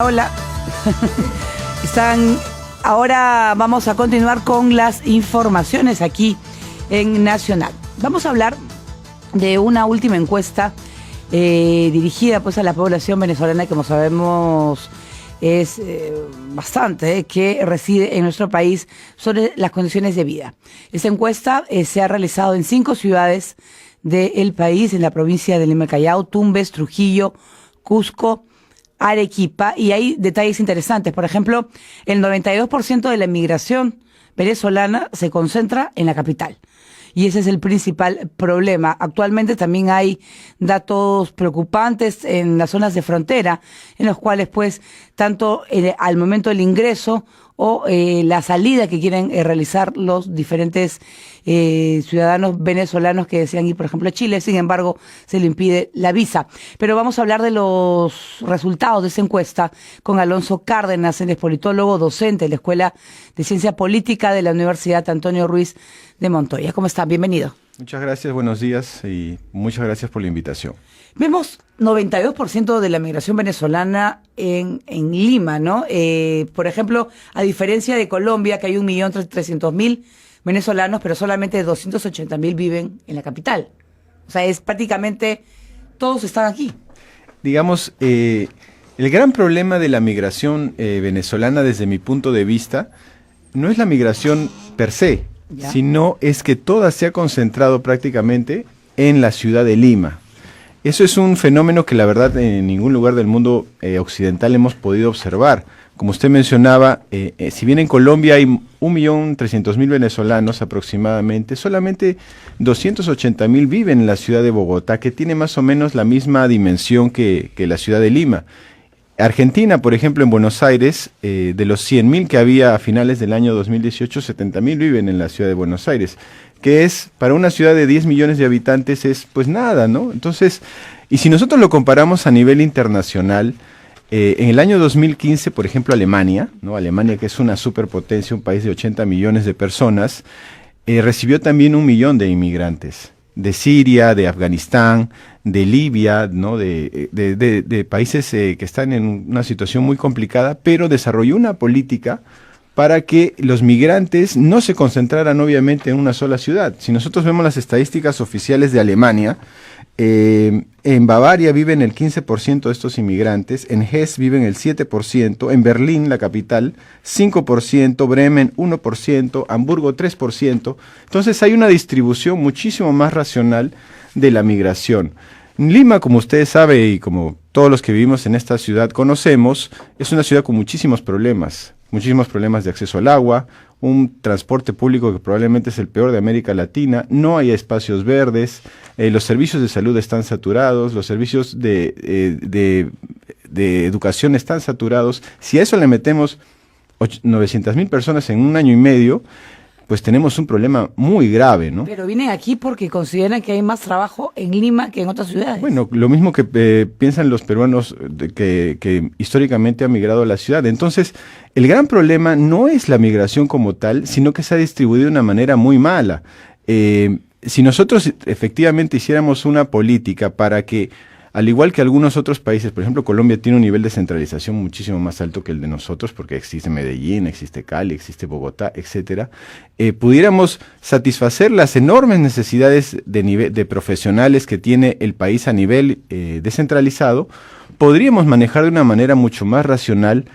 Hola. Ahora vamos a continuar con las informaciones aquí en Nacional. Vamos a hablar de una última encuesta dirigida pues a la población venezolana, que como sabemos es bastante, que reside en nuestro país, sobre las condiciones de vida. Esta encuesta se ha realizado en 5 ciudades del país, en la provincia de Lima, Callao, Tumbes, Trujillo, Cusco, Arequipa, y hay detalles interesantes. Por ejemplo, el 92% de la inmigración venezolana se concentra en la capital. Y ese es el principal problema. Actualmente también hay datos preocupantes en las zonas de frontera, en los cuales pues tanto al momento del ingreso o la salida que quieren realizar los diferentes ciudadanos venezolanos que desean ir, por ejemplo, a Chile, sin embargo, se le impide la visa. Pero vamos a hablar de los resultados de esa encuesta con Alonso Cárdenas, él es politólogo, docente de la Escuela de Ciencia Política de la Universidad Antonio Ruiz de Montoya. ¿Cómo está? Bienvenido. Muchas gracias, buenos días y muchas gracias por la invitación. Vemos 92% de la migración venezolana en Lima, ¿no? Por ejemplo, a diferencia de Colombia, que hay 1.300.000 venezolanos, pero solamente 280.000 viven en la capital. O sea, es prácticamente todos están aquí. Digamos, el gran problema de la migración venezolana, desde mi punto de vista, no es la migración per se, ¿ya?, sino es que toda se ha concentrado prácticamente en la ciudad de Lima. Eso es un fenómeno que la verdad en ningún lugar del mundo occidental hemos podido observar. Como usted mencionaba, si bien en Colombia hay 1.300.000 venezolanos aproximadamente, solamente 280.000 viven en la ciudad de Bogotá, que tiene más o menos la misma dimensión que la ciudad de Lima. Argentina, por ejemplo, en Buenos Aires, de los 100.000 que había a finales del año 2018, 70.000 viven en la ciudad de Buenos Aires, que es, para una ciudad de 10 millones de habitantes, es pues nada, ¿no? Entonces, y si nosotros lo comparamos a nivel internacional, en el año 2015, por ejemplo, Alemania, ¿no? Alemania, que es una superpotencia, un país de 80 millones de personas, recibió también 1 millón de inmigrantes, de Siria, de Afganistán, de Libia, ¿no? de países que están en una situación muy complicada, pero desarrolló una política para que los migrantes no se concentraran obviamente en una sola ciudad. Si nosotros vemos las estadísticas oficiales de Alemania, en Bavaria viven el 15% de estos inmigrantes, en Hesse viven el 7%, en Berlín, la capital, 5%, Bremen 1%, Hamburgo 3%. Entonces hay una distribución muchísimo más racional de la migración. Lima, como ustedes saben y como todos los que vivimos en esta ciudad conocemos, es una ciudad con muchísimos problemas de acceso al agua, un transporte público que probablemente es el peor de América Latina, no hay espacios verdes, los servicios de salud están saturados, los servicios de educación están saturados. Si a eso le metemos 900.000 personas en un año y medio, pues tenemos un problema muy grave, ¿no? Pero vienen aquí porque consideran que hay más trabajo en Lima que en otras ciudades. Bueno, lo mismo que piensan los peruanos que históricamente han migrado a la ciudad. Entonces, el gran problema no es la migración como tal, sino que se ha distribuido de una manera muy mala. Si nosotros efectivamente hiciéramos una política para que, al igual que algunos otros países, por ejemplo, Colombia tiene un nivel de centralización muchísimo más alto que el de nosotros, porque existe Medellín, existe Cali, existe Bogotá, etcétera, pudiéramos satisfacer las enormes necesidades de profesionales que tiene el país a nivel descentralizado, podríamos manejar de una manera mucho más racional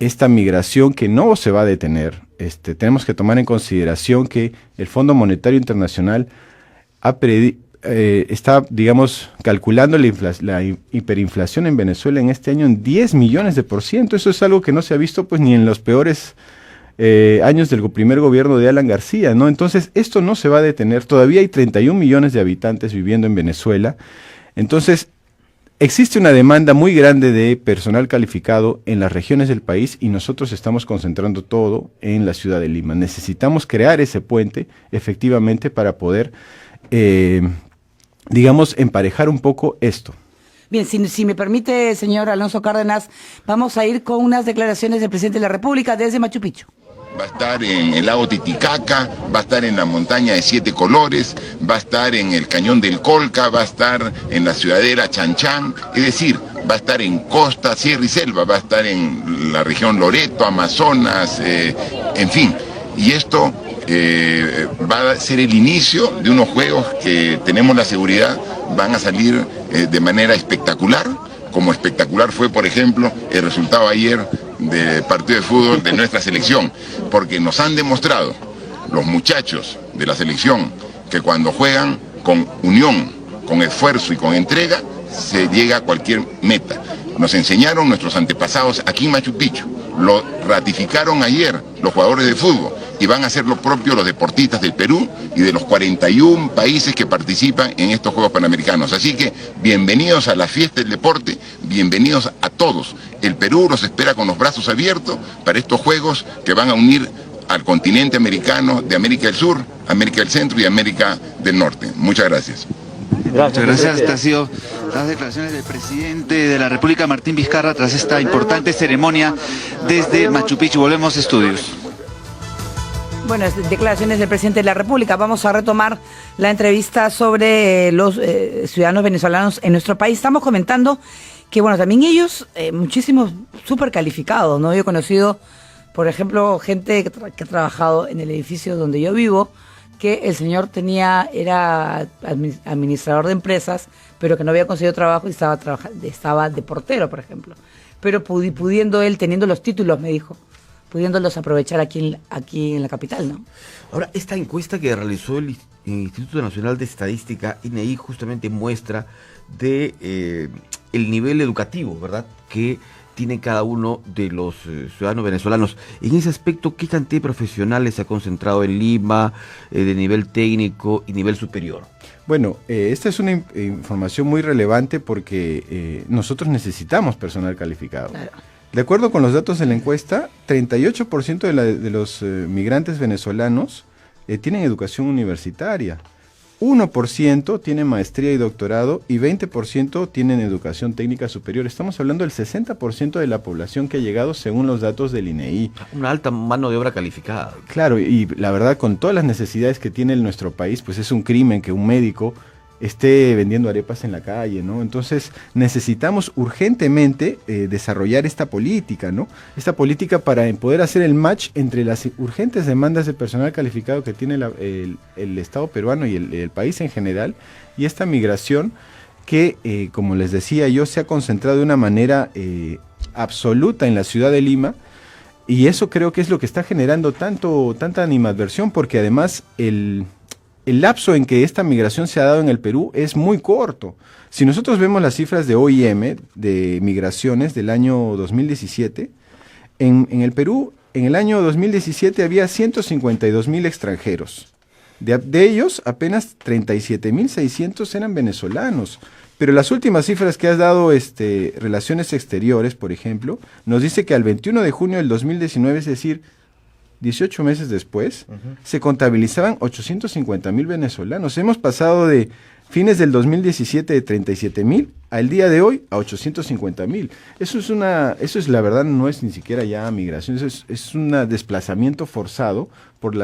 esta migración que no se va a detener. Tenemos que tomar en consideración que el Fondo Monetario Internacional está, digamos, calculando la hiperinflación en Venezuela en este año en 10 millones de %. Eso es algo que no se ha visto pues ni en los peores años del primer gobierno de Alan García, ¿no? Entonces, esto no se va a detener. Todavía hay 31 millones de habitantes viviendo en Venezuela. Entonces, existe una demanda muy grande de personal calificado en las regiones del país y nosotros estamos concentrando todo en la ciudad de Lima. Necesitamos crear ese puente, efectivamente, para poder digamos, emparejar un poco esto. Bien, si me permite, señor Alonso Cárdenas, vamos a ir con unas declaraciones del presidente de la República desde Machu Picchu. Va a estar en el lago Titicaca, va a estar en la montaña de 7 colores, va a estar en el cañón del Colca, va a estar en la ciudadera Chan Chan. Es decir, va a estar en costa, sierra y selva, va a estar en la región Loreto, Amazonas, en fin. Y esto va a ser el inicio de unos juegos que tenemos la seguridad van a salir de manera espectacular, como espectacular fue, por ejemplo, el resultado ayer del partido de fútbol de nuestra selección, porque nos han demostrado los muchachos de la selección que cuando juegan con unión, con esfuerzo y con entrega, se llega a cualquier meta. Nos enseñaron nuestros antepasados aquí en Machu Picchu, lo ratificaron ayer los jugadores de fútbol y van a hacer lo propio los deportistas del Perú y de los 41 países que participan en estos Juegos Panamericanos. Así que bienvenidos a la fiesta del deporte, bienvenidos a todos. El Perú los espera con los brazos abiertos para estos Juegos que van a unir al continente americano de América del Sur, América del Centro y América del Norte. Muchas gracias. Muchas gracias. Estas han sido las declaraciones del presidente de la República, Martín Vizcarra, tras esta importante ceremonia desde Machu Picchu. Volvemos a estudios. Bueno, declaraciones del presidente de la República. Vamos a retomar la entrevista sobre los ciudadanos venezolanos en nuestro país. Estamos comentando que, bueno, también ellos, muchísimos súper calificados, ¿no? Yo he conocido, por ejemplo, gente que ha trabajado en el edificio donde yo vivo, que el señor era administrador de empresas, pero que no había conseguido trabajo y estaba de portero, por ejemplo. Pero pudiendo él, teniendo los títulos, me dijo, pudiéndolos aprovechar aquí en la capital, ¿no? Ahora, esta encuesta que realizó el Instituto Nacional de Estadística, INEI, justamente muestra de el nivel educativo, ¿verdad?, que tiene cada uno de los ciudadanos venezolanos. En ese aspecto, ¿qué cantidad de profesionales se ha concentrado en Lima, de nivel técnico y nivel superior? Bueno, esta es una información muy relevante porque nosotros necesitamos personal calificado. Claro. De acuerdo con los datos de la encuesta, 38% de los migrantes venezolanos tienen educación universitaria. 1% tiene maestría y doctorado y 20% tienen educación técnica superior. Estamos hablando del 60% de la población que ha llegado según los datos del INEI. Una alta mano de obra calificada. Claro, y la verdad, con todas las necesidades que tiene nuestro país, pues es un crimen que un médico esté vendiendo arepas en la calle, ¿no? Entonces necesitamos urgentemente desarrollar esta política, ¿no? Esta política para poder hacer el match entre las urgentes demandas de personal calificado que tiene el Estado peruano y el país en general, y esta migración que, como les decía yo, se ha concentrado de una manera absoluta en la ciudad de Lima, y eso creo que es lo que está generando tanta animadversión, porque además el lapso en que esta migración se ha dado en el Perú es muy corto. Si nosotros vemos las cifras de OIM, de migraciones del año 2017, en el Perú, en el año 2017 había 152,000 extranjeros. De ellos, apenas 37,600 eran venezolanos. Pero las últimas cifras que has dado Relaciones Exteriores, por ejemplo, nos dice que al 21 de junio del 2019, es decir, 18 meses después, se contabilizaban 850,000 venezolanos. Hemos pasado de fines del 2017 de 37,000 al día de hoy a 850,000. Eso es la verdad, no es ni siquiera ya migración, eso es un desplazamiento forzado por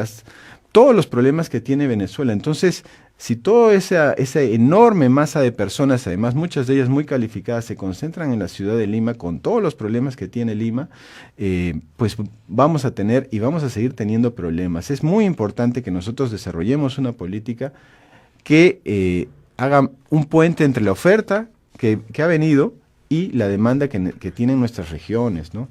todos los problemas que tiene Venezuela. Entonces, si toda esa enorme masa de personas, además muchas de ellas muy calificadas, se concentran en la ciudad de Lima con todos los problemas que tiene Lima, pues vamos a tener y vamos a seguir teniendo problemas. Es muy importante que nosotros desarrollemos una política que haga un puente entre la oferta que ha venido y la demanda que tienen nuestras regiones, ¿no?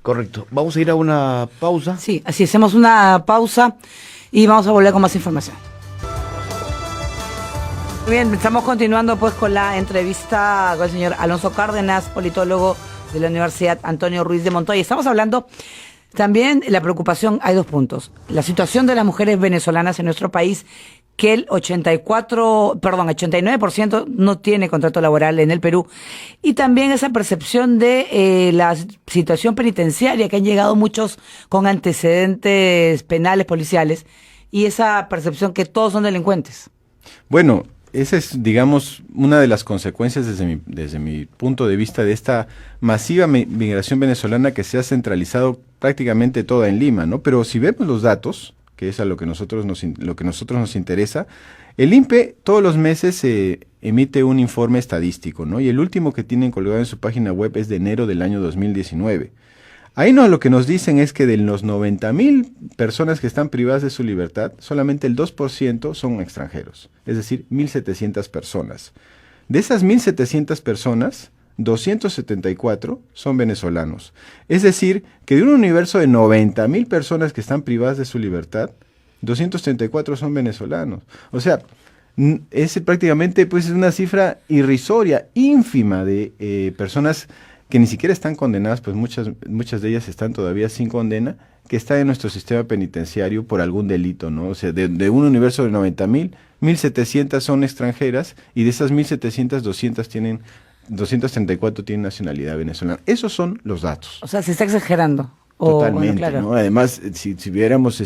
Correcto. Vamos a ir a una pausa. Sí, así hacemos una pausa y vamos a volver con más información. Bien, estamos continuando pues con la entrevista con el señor Alonso Cárdenas, politólogo de la Universidad Antonio Ruiz de Montoya. Estamos hablando también de la preocupación, hay 2 puntos. La situación de las mujeres venezolanas en nuestro país, que el 89% no tiene contrato laboral en el Perú, y también esa percepción de la situación penitenciaria, que han llegado muchos con antecedentes penales, policiales, y esa percepción que todos son delincuentes. Bueno, esa es, digamos, una de las consecuencias desde mi punto de vista de esta masiva migración venezolana que se ha centralizado prácticamente toda en Lima, ¿no? Pero si vemos los datos, que es a lo que nosotros nos interesa, el INPE todos los meses emite un informe estadístico, ¿no? Y el último que tienen colgado en su página web es de enero del año 2019. Ahí lo que nos dicen es que de los 90,000 personas que están privadas de su libertad, solamente el 2% son extranjeros, es decir, 1.700 personas. De esas 1.700 personas, 274 son venezolanos. Es decir, que de un universo de 90,000 personas que están privadas de su libertad, 234 son venezolanos. O sea, es prácticamente pues una cifra irrisoria, ínfima de personas que ni siquiera están condenadas, pues muchas de ellas están todavía sin condena, que están en nuestro sistema penitenciario por algún delito, ¿no? O sea, de un universo de 90,000, 1.700 son extranjeras, y de esas 1.700, 234 tienen nacionalidad venezolana. Esos son los datos. O sea, se está exagerando. Totalmente, bueno, claro. ¿no? Además, si viéramos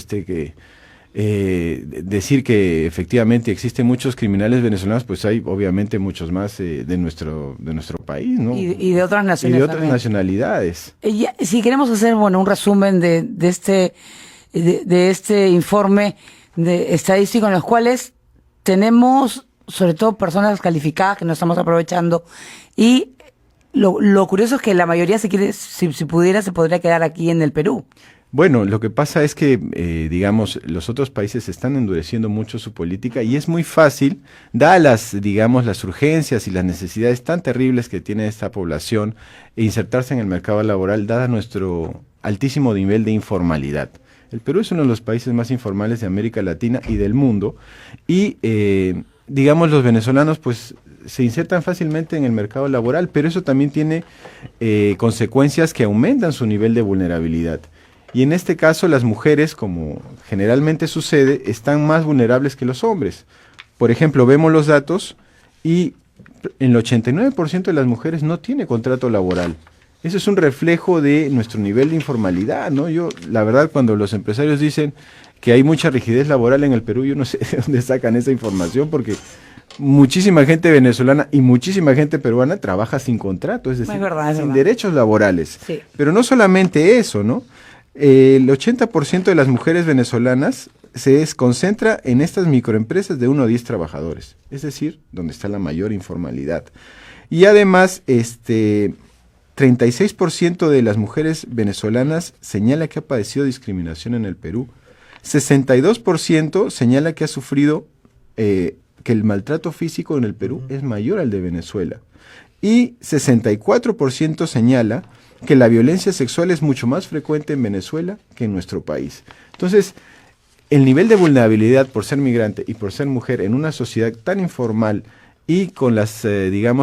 decir que efectivamente existen muchos criminales venezolanos, pues hay obviamente muchos más de nuestro país, ¿no? Y de otras naciones. Y de otras también. nacionalidades. Si queremos hacer un resumen de este informe estadístico, en los cuales tenemos sobre todo personas calificadas que no estamos aprovechando, y lo curioso es que la mayoría si pudiera, se podría quedar aquí en el Perú. Bueno, lo que pasa es que, digamos, los otros países están endureciendo mucho su política, y es muy fácil, dadas las urgencias y las necesidades tan terribles que tiene esta población, insertarse en el mercado laboral, dada nuestro altísimo nivel de informalidad. El Perú es uno de los países más informales de América Latina y del mundo, y, los venezolanos, pues, se insertan fácilmente en el mercado laboral, pero eso también tiene consecuencias que aumentan su nivel de vulnerabilidad. Y en este caso las mujeres, como generalmente sucede, están más vulnerables que los hombres. Por ejemplo, vemos los datos y el 89% de las mujeres no tiene contrato laboral. Eso es un reflejo de nuestro nivel de informalidad, ¿no? Yo, la verdad, cuando los empresarios dicen que hay mucha rigidez laboral en el Perú, yo no sé de dónde sacan esa información, porque muchísima gente venezolana y muchísima gente peruana trabaja sin contrato, es decir, sin derechos laborales. Sí. Pero no solamente eso, ¿no? El 80% de las mujeres venezolanas se concentra en estas microempresas de 1 a 10 trabajadores, es decir, donde está la mayor informalidad. Y además, 36% de las mujeres venezolanas señala que ha padecido discriminación en el Perú, 62% señala que ha sufrido, que el maltrato físico en el Perú es mayor al de Venezuela, y 64% señala que la violencia sexual es mucho más frecuente en Venezuela que en nuestro país. Entonces, el nivel de vulnerabilidad por ser migrante y por ser mujer en una sociedad tan informal y con las,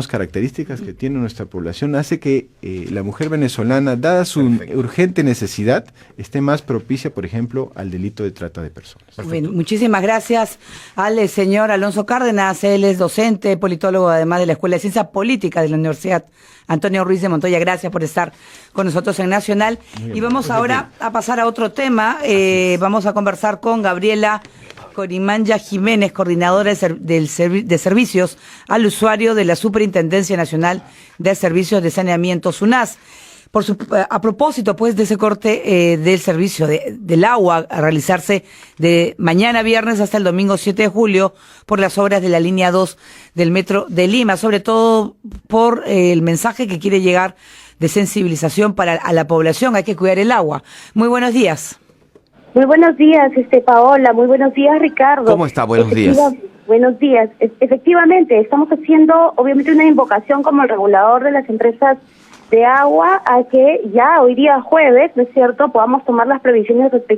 características que tiene nuestra población, hace que la mujer venezolana, dada su urgente necesidad, esté más propicia, por ejemplo, al delito de trata de personas. Bien, muchísimas gracias al señor Alonso Cárdenas. Él es docente, politólogo, además de la Escuela de Ciencias Políticas de la Universidad Antonio Ruiz de Montoya. Gracias por estar con nosotros en Nacional. Y vamos ahora a pasar a otro tema. Vamos a conversar con Gabriela Corimanya Jiménez, coordinadora de servicios al usuario de la Superintendencia Nacional de Servicios de Saneamiento, SUNAS. A propósito, pues, de ese corte del servicio del agua a realizarse de mañana viernes hasta el domingo 7 de julio por las obras de la línea 2 del Metro de Lima, sobre todo por el mensaje que quiere llegar de sensibilización a la población. Hay que cuidar el agua. Muy buenos días. Muy buenos días, Paola. Muy buenos días, Ricardo. ¿Cómo está? Buenos días. Buenos días. Efectivamente, estamos haciendo, obviamente, una invocación como el regulador de las empresas de agua a que ya hoy día jueves, ¿no es cierto?, podamos tomar las previsiones respectivas